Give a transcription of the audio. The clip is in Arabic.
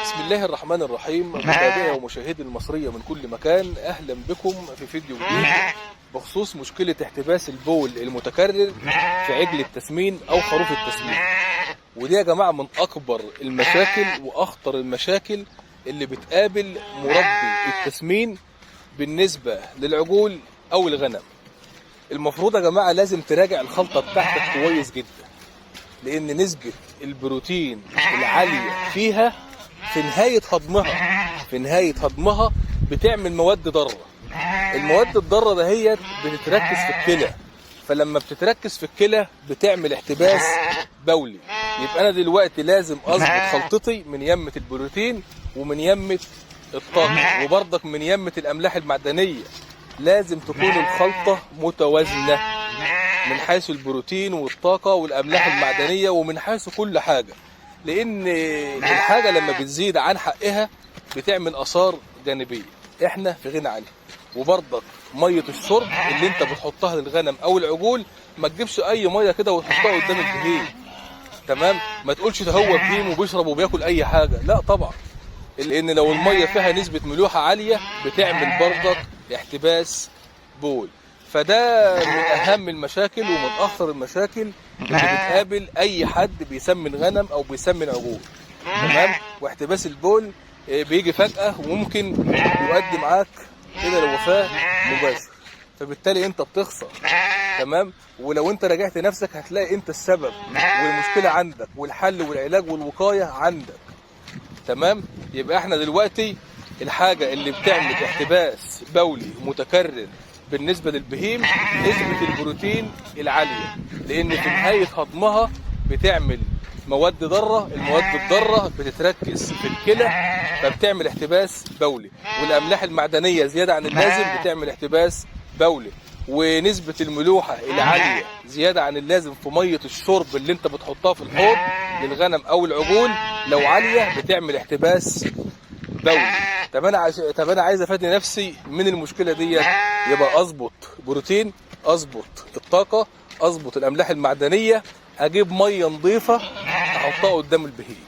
بسم الله الرحمن الرحيم. متابعي ومشاهدي المصرية من كل مكان، أهلا بكم في فيديو جديد بخصوص مشكلة احتباس البول المتكرر في عجل التسمين أو خروف التسمين. ودي يا جماعة من أكبر المشاكل وأخطر المشاكل اللي بتقابل مربي التسمين بالنسبة للعجول أو الغنم. المفروض يا جماعة لازم تراجع الخلطة بتاعتك كويس جدا، لأن نسبة البروتين العالية فيها في نهاية هضمها بتعمل مواد ضارة. المواد الضارة دهيت بتتركز في الكلى، فلما بتتركز في الكلى بتعمل احتباس بولي. يبقى أنا دلوقتي لازم أظبط خلطتي من يمة البروتين ومن يمة الطاقة وبرضك من يمة الأملاح المعدنية. لازم تكون الخلطة متوازنة من حيث البروتين والطاقة والأملاح المعدنية ومن حيث كل حاجة، لأن الحاجة لما بتزيد عن حقها بتعمل آثار جانبية احنا في غنى عنها. وبرضك مية الشرب اللي انت بتحطها للغنم أو العجول ما تجيبش أي مية كده وتحطها قدام البهيم، تمام؟ ما تقولش ده هو بهيم وبيشرب وبياكل أي حاجة، لا طبعا، لأن لو المية فيها نسبة ملوحة عالية بتعمل برضك احتباس بول. فده من أهم المشاكل ومن أخطر المشاكل اللي بتقابل أي حد بيسمن غنم أو بيسمن عجول، تمام؟ واحتباس البول بيجي فجأة وممكن يؤدي معاك إلى الوفاة مباشر، فبالتالي أنت بتخسر، تمام؟ ولو أنت راجعت نفسك هتلاقي أنت السبب والمشكلة عندك والحل والعلاج والوقاية عندك، تمام؟ يبقى احنا دلوقتي الحاجة اللي بتعمل احتباس بولي متكرر بالنسبة للبهيم نسبة البروتين العالية، لأن في نهاية هضمها بتعمل مواد ضارة. المواد الضارة بتتركز في الكلى فبتعمل احتباس بولي، والأملاح المعدنية زيادة عن اللازم بتعمل احتباس بولي، ونسبة الملوحة العالية زيادة عن اللازم في مية الشرب اللي انت بتحطها في الحوض للغنم أو العجول لو عالية بتعمل احتباس بولي. طب انا عايز افادي نفسي من المشكله دي، يبقى اظبط بروتين، اظبط الطاقه، اظبط الاملاح المعدنيه، اجيب ميه نظيفه احطها قدام البهيم.